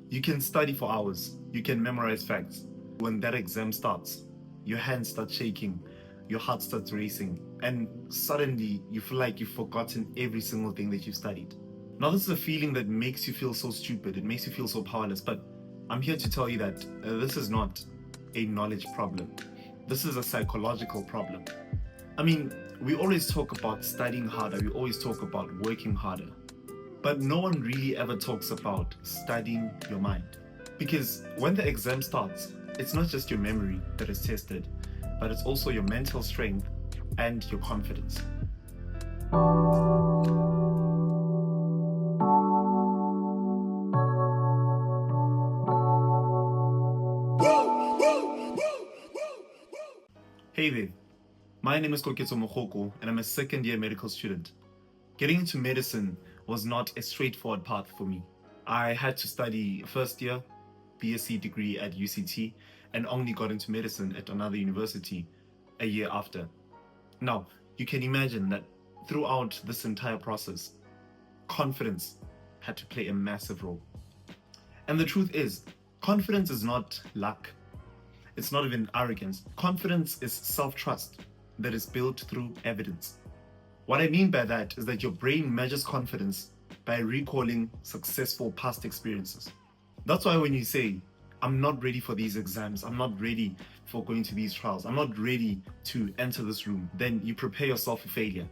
You can study for hours, you can memorize facts. When that exam starts, your hands start shaking, your heart starts racing, and suddenly you feel like you've forgotten every single thing that you've studied. Now, this is a feeling that makes you feel so stupid, it makes you feel so powerless, but I'm here to tell you that this is not a knowledge problem. This is a psychological problem. I mean, we always talk about studying harder, we always talk about working harder, but no one really ever talks about studying your mind. Because when the exam starts, it's not just your memory that is tested, but it's also your mental strength and your confidence. Hey there, my name is KOKETSO, and I'm a second-year medical student. Getting into medicine was not a straightforward path for me. I had to study first year, BSc degree at UCT, and only got into medicine at another university a year after. Now, you can imagine that throughout this entire process, confidence had to play a massive role. And the truth is, confidence is not luck. It's not even arrogance. Confidence is self-trust that is built through evidence. What I mean by that is that your brain measures confidence by recalling successful past experiences. That's why when you say, I'm not ready for these exams, I'm not ready for going to these trials, I'm not ready to enter this room, then you prepare yourself for failure.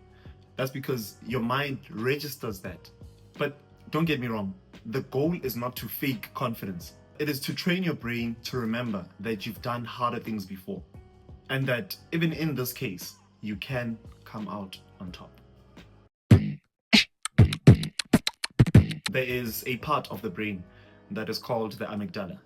That's because your mind registers that. But don't get me wrong, the goal is not to fake confidence. It is to train your brain to remember that you've done harder things before, and that even in this case, you can come out on top. There is a part of the brain that is called the amygdala.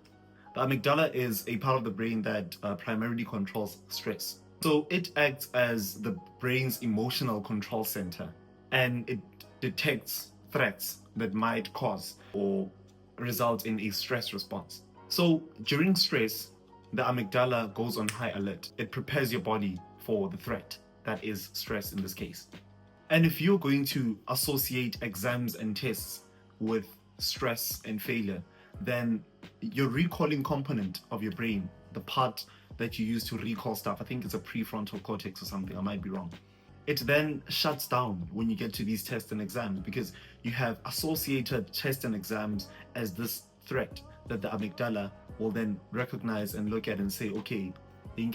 The amygdala is a part of the brain that primarily controls stress. So it acts as the brain's emotional control center, and it detects threats that might cause or result in a stress response. So during stress, the amygdala goes on high alert. It prepares your body for the threat, that is stress in this case. And if you're going to associate exams and tests with stress and failure, then your recalling component of your brain, the part that you use to recall stuff, I think it's a prefrontal cortex or something, I might be wrong, it then shuts down when you get to these tests and exams, because you have associated tests and exams as this threat that the amygdala will then recognize and look at and say, okay, we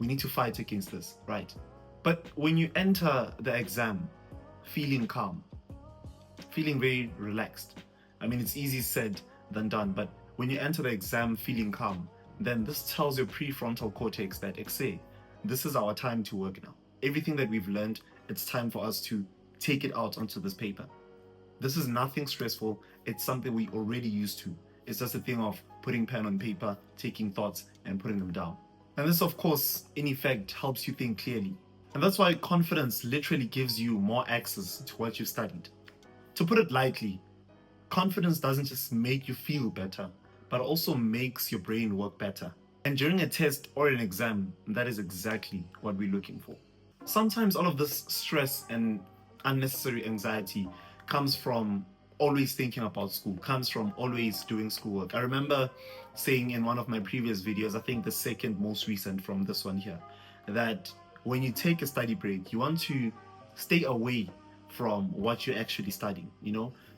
need to fight against this, right? But when you enter the exam feeling calm, feeling very relaxed, I mean, it's easier said than done, but when you enter the exam feeling calm, then this tells your prefrontal cortex that, this is our time to work now. Everything that we've learned, it's time for us to take it out onto this paper. This is nothing stressful. It's something we already used to. It's just a thing of putting pen on paper, taking thoughts, and putting them down. And this, of course, in effect, helps you think clearly. And that's why confidence literally gives you more access to what you've studied. To put it lightly, confidence doesn't just make you feel better, but also makes your brain work better. And during a test or an exam, that is exactly what we're looking for. Sometimes all of this stress and unnecessary anxiety comes from always thinking about school, comes from always doing schoolwork. I remember saying in one of my previous videos, I think the second most recent from this one here, that when you take a study break, you want to stay away from what you're actually studying,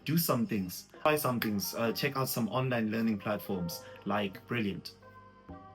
do some things, try some things, check out some online learning platforms like Brilliant.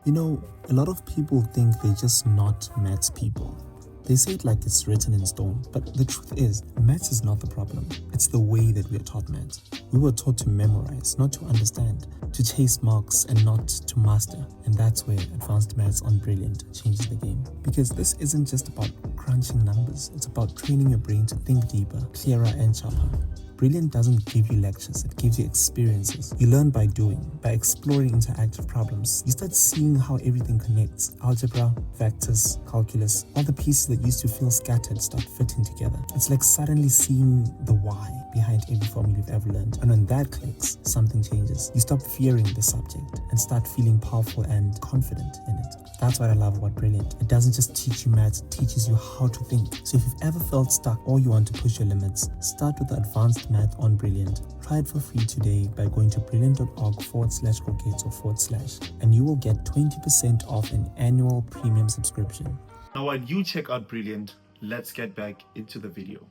A lot of people think they're just not maths people. They say it like it's written in stone, but the truth is, maths is not the problem. It's the way that we are taught maths. We were taught to memorize, not to understand, to chase marks and not to master. And that's where advanced maths on Brilliant changes the game. Because this isn't just about crunching numbers, it's about training your brain to think deeper, clearer and sharper. Brilliant doesn't give you lectures, it gives you experiences. You learn by doing, by exploring interactive problems. You start seeing how everything connects. Algebra, vectors, calculus, all the pieces that used to feel scattered start fitting together. It's like suddenly seeing the why. behind every formula you've ever learned. And when that clicks, something changes. You stop fearing the subject and start feeling powerful and confident in it. That's what I love about Brilliant. It doesn't just teach you maths, it teaches you how to think. So if you've ever felt stuck or you want to push your limits, start with the advanced math on Brilliant. Try it for free today by going to brilliant.org/koketso/ and you will get 20% off an annual premium subscription. Now, while you check out Brilliant, let's get back into the video.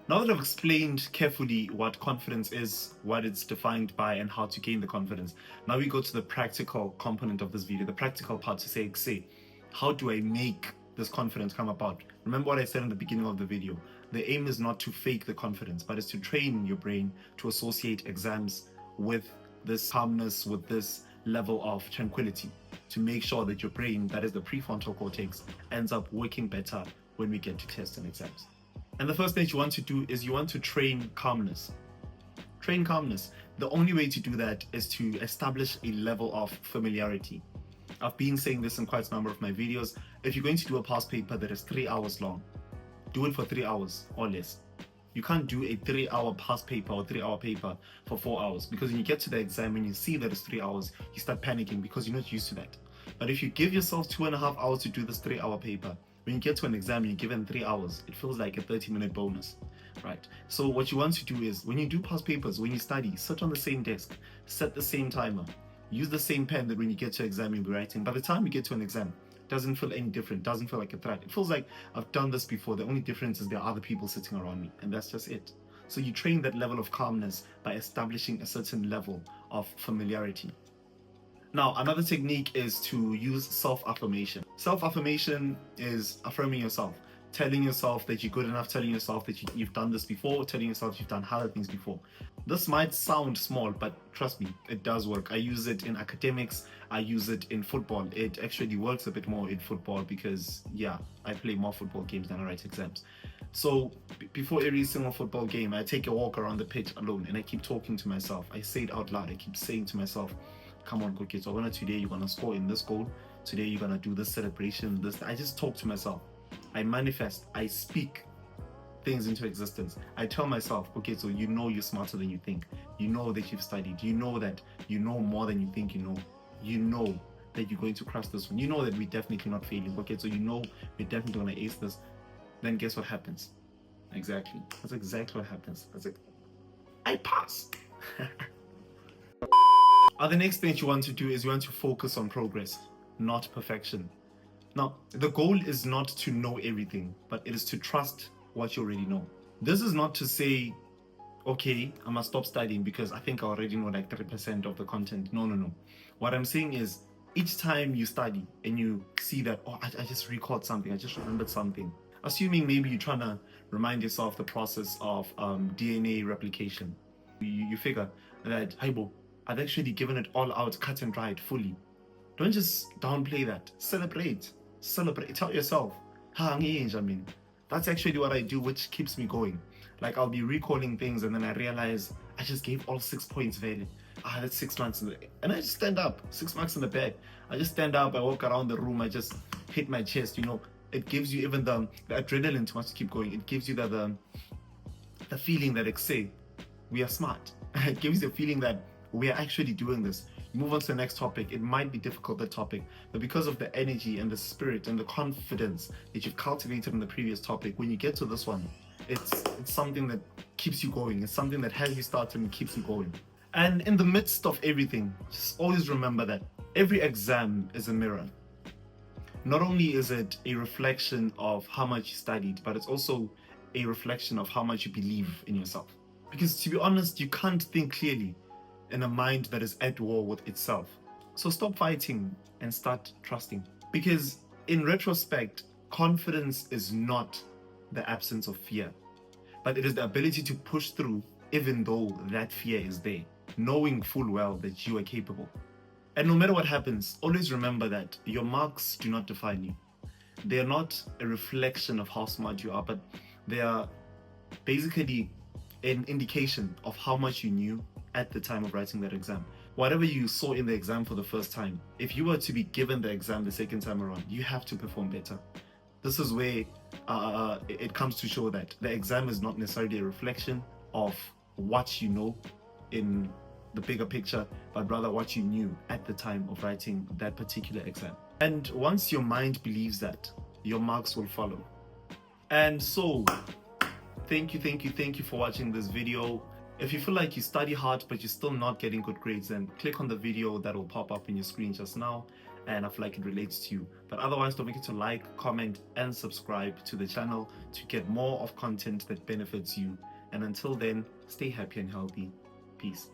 Now that I've explained carefully what confidence is, what it's defined by, and how to gain the confidence, now we go to the practical component of this video, the practical part to say, how do I make this confidence come about? Remember what I said in the beginning of the video. The aim is not to fake the confidence, but is to train your brain to associate exams with this calmness, with this level of tranquility, to make sure that your brain, that is the prefrontal cortex, ends up working better when we get to tests and exams. And the first thing you want to do is you want to train calmness. Train calmness. The only way to do that is to establish a level of familiarity. I've been saying this in quite a number of my videos. If you're going to do a past paper that is 3 hours long, do it for 3 hours or less. You can't do a 3-hour past paper or 3-hour paper for 4 hours, because when you get to the exam and you see that it's 3 hours, you start panicking because you're not used to that. But if you give yourself 2.5 hours to do this 3-hour paper, when you get to an exam and you're given 3 hours, it feels like a 30-minute bonus, right? So what you want to do is, when you do past papers, when you study, sit on the same desk, set the same timer, use the same pen that when you get to exam you'll be writing. By the time you get to an exam, it doesn't feel any different, doesn't feel like a threat. It feels like I've done this before. The only difference is there are other people sitting around me, and that's just it. So you train that level of calmness by establishing a certain level of familiarity. Now, another technique is to use self-affirmation. Self-affirmation is affirming yourself, telling yourself that you're good enough, telling yourself that you've done this before, telling yourself you've done harder things before. This might sound small, but trust me, it does work. I use it in academics, I use it in football. It actually works a bit more in football because, yeah, I play more football games than I write exams. So before every single football game, I take a walk around the pitch alone and I keep talking to myself. I say it out loud. I keep saying to myself, come on, KOKETSO, today you're gonna score in this goal. Today you're gonna do this celebration, this. I just talk to myself. I manifest. I speak things into existence. I tell myself, KOKETSO, you know you're smarter than you think. You know that you've studied. You know that you know more than you think you know. You know that you're going to crush this one. You know that we're definitely not failing. KOKETSO, you know we're definitely gonna ace this. Then guess what happens? Exactly. That's exactly what happens. That's like, I pass. The next thing you want to do is you want to focus on progress, not perfection. Now, the goal is not to know everything, but it is to trust what you already know. This is not to say, okay, I must stop studying because I think I already know like 30% of the content. No. What I'm saying is, each time you study and you see that, oh, I just recalled something, I just remembered something. Assuming maybe you're trying to remind yourself the process of DNA replication. You figure that, hey, bo, I've actually given it all out, cut and dried fully. Don't just downplay that. Celebrate. Tell yourself, I mean, that's actually what I do, which keeps me going. Like, I'll be recalling things and then I realize I just gave all 6 points valid. That's 6 marks and I just stand up, 6 marks in the bed. I just stand up, I walk around the room, I just hit my chest, you know. It gives you even the adrenaline to want to keep going. It gives you the feeling that, say, we are smart. It gives you the feeling that we are actually doing this. You move on to the next topic. It might be difficult, the topic, but because of the energy and the spirit and the confidence that you've cultivated in the previous topic, when you get to this one, it's something that keeps you going. It's something that has you started and keeps you going. And in the midst of everything, just always remember that every exam is a mirror. Not only is it a reflection of how much you studied, but it's also a reflection of how much you believe in yourself. Because to be honest, you can't think clearly in a mind that is at war with itself. So stop fighting and start trusting. Because in retrospect, confidence is not the absence of fear, but it is the ability to push through even though that fear is there, knowing full well that you are capable. And no matter what happens, always remember that your marks do not define you. They are not a reflection of how smart you are, but they are basically an indication of how much you knew at the time of writing that exam. Whatever you saw in the exam for the first time, if you were to be given the exam the second time around, you have to perform better. This is where it comes to show that the exam is not necessarily a reflection of what you know in the bigger picture, but rather what you knew at the time of writing that particular exam. And once your mind believes that, your marks will follow. And so, thank you for watching this video. If you feel like you study hard but you're still not getting good grades, then click on the video that will pop up in your screen just now, and I feel like it relates to you. But otherwise, don't forget to like, comment, and subscribe to the channel to get more of content that benefits you. And until then, stay happy and healthy. Peace.